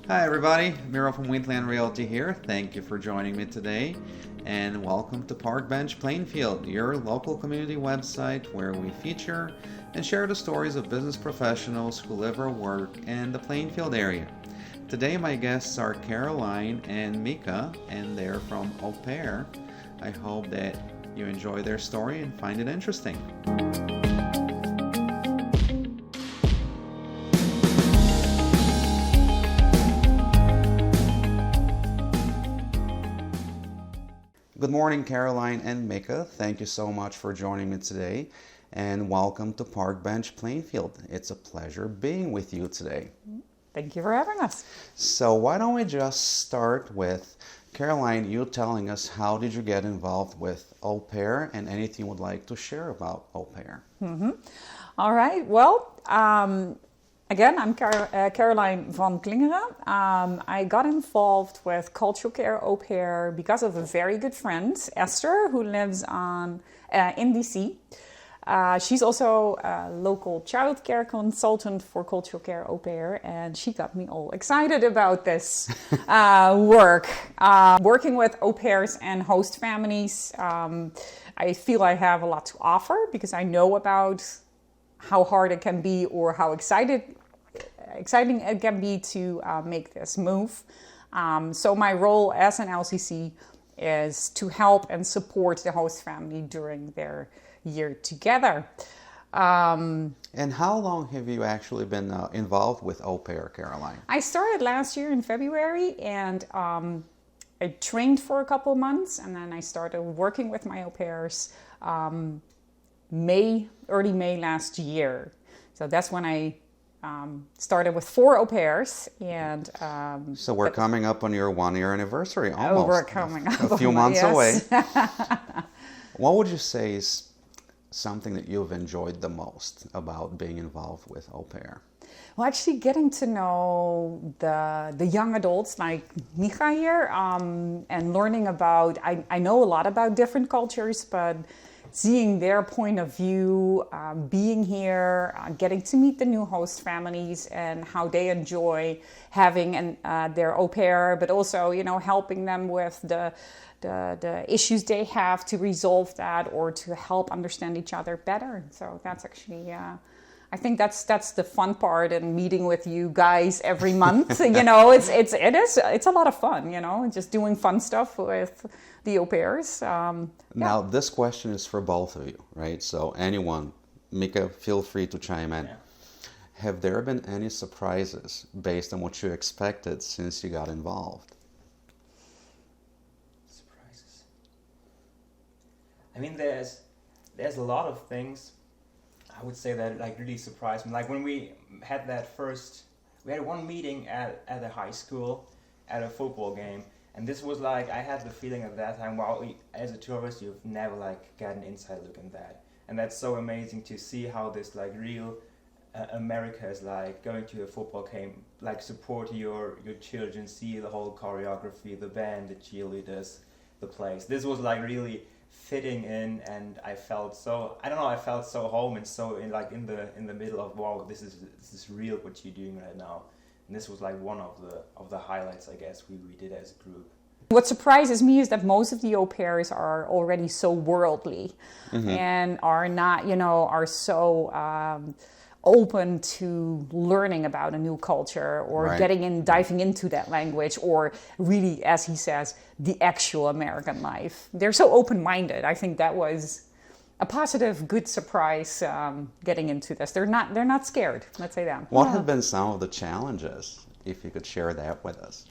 Hi everybody, Miro from Wheatland Realty here. Thank you for joining me today and welcome to Park Bench Plainfield, your local community website where we feature and share the stories of business professionals who live or work in the Plainfield area. Today my guests are Caroline and Mika and they're from Au Pair. I hope that you enjoy their story and find it interesting. Good morning, Caroline and Mika. Thank you so much for joining me today and welcome to Park Bench Plainfield. It's a pleasure being with you today. Thank you for having us. So why don't we just start with Caroline, you telling us how did you get involved with Au Pair and anything you would like to share about Au Pair? All right. Well, again, I'm Caroline van Klingeren. I got involved with cultural care Au Pair because of a very good friend, Esther, who lives in DC. She's also a local childcare consultant for cultural care Au Pair, and she got me all excited about this work. Working with au pairs and host families, I feel I have a lot to offer because I know about how hard it can be or how exciting it can be to make this move. So my role as an LCC is to help and support the host family during their year together. And how long have you actually been involved with Au Pair, Caroline? I started last year in February and I trained for a couple of months and then I started working with my au pairs early May last year. So that's when I started with 4 au pairs, and so we're coming up on your 1-year anniversary almost. We're coming up a few months yes. away. What would you say is something that you've enjoyed the most about being involved with Au Pair? Well, actually getting to know the young adults like Mika here, and learning about, I know a lot about different cultures, but seeing their point of view, being here, getting to meet the new host families and how they enjoy having their au pair, but also, helping them with the issues they have to resolve that or to help understand each other better. So that's actually, I think that's the fun part in meeting with you guys every month. It's a lot of fun, just doing fun stuff with the au pairs. Now, this question is for both of you, right? So anyone, Mika, feel free to chime in. Yeah. Have there been any surprises based on what you expected since you got involved? Surprises. I mean, there's a lot of things I would say that really surprised me. Like when we had one meeting at a high school at a football game. And this was I had the feeling at that time, wow, as a tourist, you've never got an inside look in that. And that's so amazing to see how this real America is going to a football game, support your children, see the whole choreography, the band, the cheerleaders, the place. This was really fitting in, and I felt so home and so in the middle of, wow, this is real what you're doing right now. And this was one of the highlights, I guess, we did as a group. What surprises me is that most of the au pairs are already so worldly and are not, are so open to learning about a new culture or right. diving into that language or really, as he says, the actual American life. They're so open-minded. I think that was a positive, good surprise getting into this. They're not scared, let's say that. What have been some of the challenges, if you could share that with us?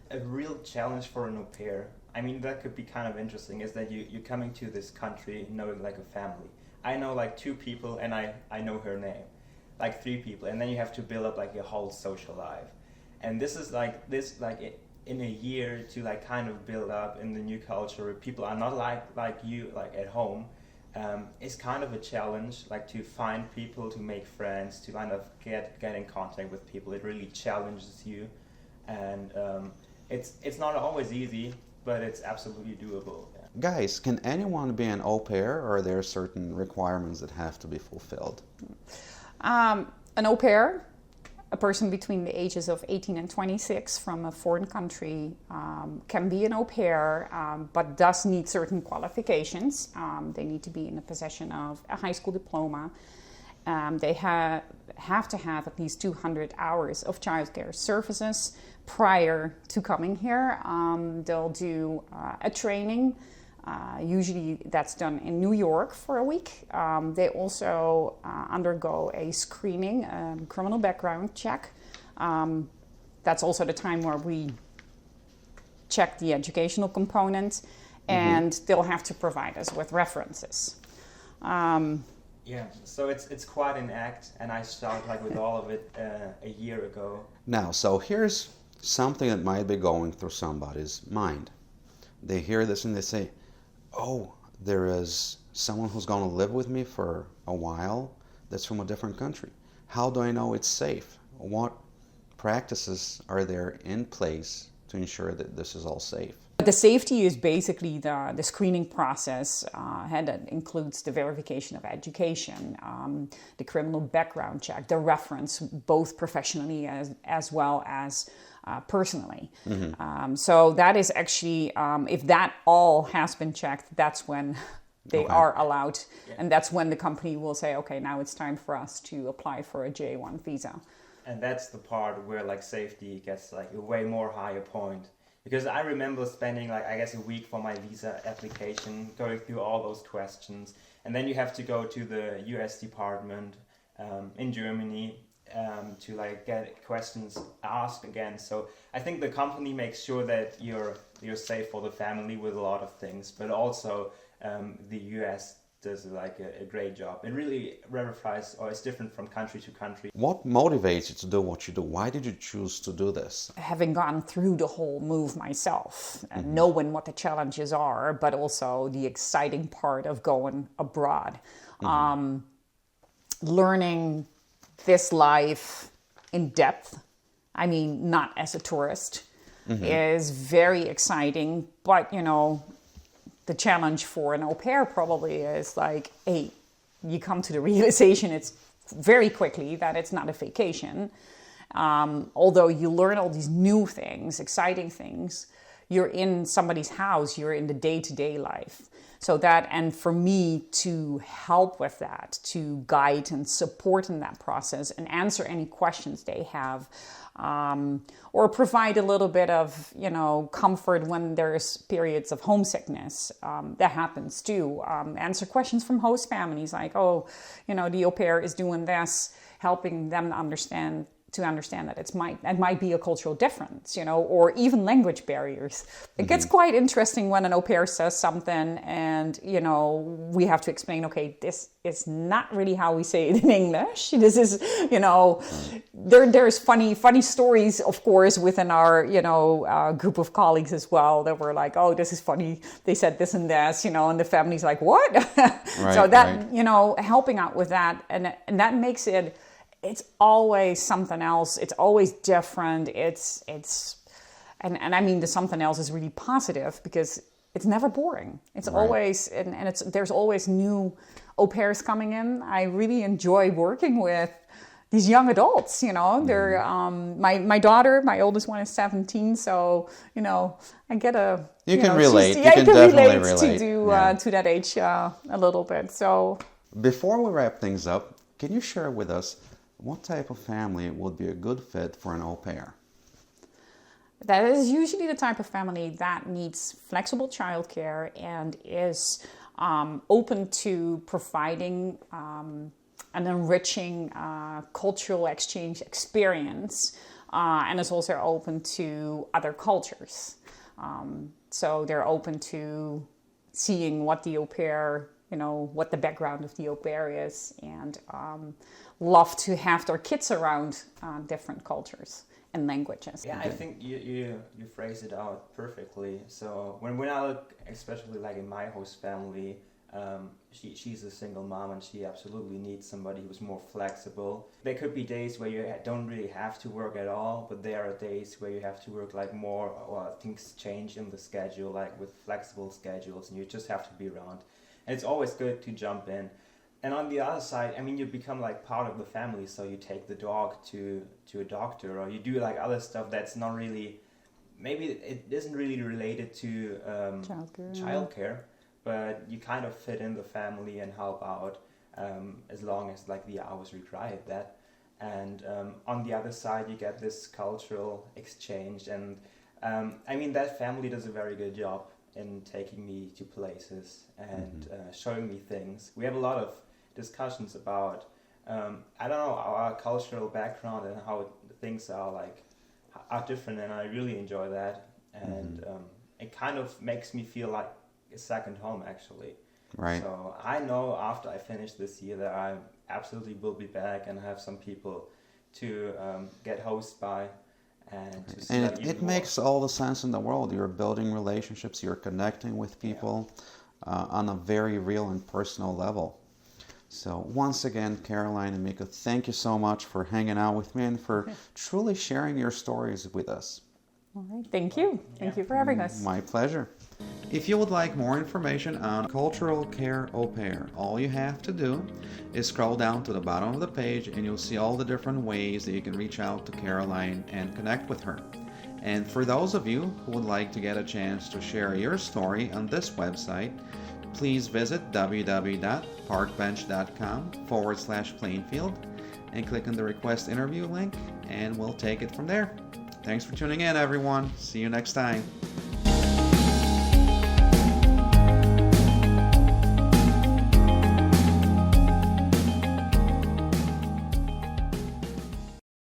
A real challenge for an au pair, I mean, that could be kind of interesting, is that you're coming to this country knowing a family. I know 2 people and I know her name, 3 people, and then you have to build up your whole social life. And this is in a year to kind of build up in the new culture where people are not like you at home. It's kind of a challenge, to find people, to make friends, to kind of get in contact with people. It really challenges you, and it's not always easy, but it's absolutely doable. Yeah. Guys, can anyone be an au pair, or are there certain requirements that have to be fulfilled? An au pair a person between the ages of 18 and 26 from a foreign country can be an au pair, but does need certain qualifications. They need to be in the possession of a high school diploma. They have to have at least 200 hours of childcare services prior to coming here. They'll do a training. Usually that's done in New York for a week. They also undergo a screening, criminal background check. That's also the time where we check the educational component, and they'll have to provide us with references. Yeah, so it's quite an act, and I started like with all of it a year ago. Now, so here's something that might be going through somebody's mind. They hear this and they say, oh, there is someone who's going to live with me for a while that's from a different country. How do I know it's safe? What practices are there in place to ensure that this is all safe? The safety is basically the screening process that includes the verification of education, the criminal background check, the reference, both professionally as well as personally. So that is actually, if that all has been checked, that's when they are allowed. Yeah. And that's when the company will say, okay, now it's time for us to apply for a J1 visa. And that's the part where like safety gets like a way more higher point. Because I remember spending like, I guess, a week for my visa application, going through all those questions. And then you have to go to the US department in Germany to like get questions asked again. So I think the company makes sure that you're safe for the family with a lot of things, but also the US does like a great job. It really verifies, or it's different from country to country. What motivates you to do what you do? Why did you choose to do this? Having gone through the whole move myself and knowing what the challenges are, but also the exciting part of going abroad, learning this life in depth, I mean, not as a tourist, is very exciting, but you know, the challenge for an au pair probably is like, hey, you come to the realization it's very quickly that it's not a vacation. Although you learn all these new things, exciting things, you're in somebody's house, you're in the day-to-day life. So that, and for me to help with that, to guide and support in that process and answer any questions they have, or provide a little bit of, you know, comfort when there's periods of homesickness, that happens too. Answer questions from host families like, oh, you know, the au pair is doing this, helping them understand that it might be a cultural difference, you know, or even language barriers. It gets quite interesting when an au pair says something and, you know, we have to explain, okay, this is not really how we say it in English. This is, you know, there's funny stories, of course, within our, you know, group of colleagues as well that were like, oh, this is funny. They said this and this, you know, and the family's like, what? So that, you know, helping out with that. And that makes it, it's always something else. It's always different. And I mean, the something else is really positive because it's never boring. It's always, and there's always new au pairs coming in. I really enjoy working with these young adults, you know. They're, my daughter, my oldest one is 17. So, you know, I get you can relate. You can definitely relate to that age a little bit. So before we wrap things up, can you share with us what type of family would be a good fit for an au pair? That is usually the type of family that needs flexible childcare and is open to providing an enriching cultural exchange experience, and is also open to other cultures. So they're open to seeing what the au pair, you know, what the background of the au pair is, and love to have their kids around different cultures and languages. Yeah, I think you phrased it out perfectly. So when I look, especially like in my host family, she's a single mom and she absolutely needs somebody who's more flexible. There could be days where you don't really have to work at all, but there are days where you have to work like more, or things change in the schedule, like with flexible schedules, and you just have to be around. And it's always good to jump in. And on the other side, I mean, you become like part of the family. So you take the dog to a doctor, or you do like other stuff that's not really, maybe it isn't really related to childcare, but you kind of fit in the family and help out as long as like the hours require that. And on the other side, you get this cultural exchange, and I mean, that family does a very good job in taking me to places and showing me things. We have a lot of discussions about I don't know, our cultural background and how things are like are different, and I really enjoy that. And it kind of makes me feel like a second home, actually. Right. So I know after I finish this year that I absolutely will be back and have some people to get hosted by and to study And it more. makes all the sense in the world. You're building relationships, you're connecting with people on a very real and personal level. So once again, Caroline and Mika, thank you so much for hanging out with me and for truly sharing your stories with us. All right. Thank you. Thank you for having us. My pleasure. If you would like more information on cultural care au pair, all you have to do is scroll down to the bottom of the page and you'll see all the different ways that you can reach out to Caroline and connect with her. And for those of you who would like to get a chance to share your story on this website, please visit www.parkbench.com/Plainfield and click on the request interview link, and we'll take it from there. Thanks for tuning in, everyone. See you next time.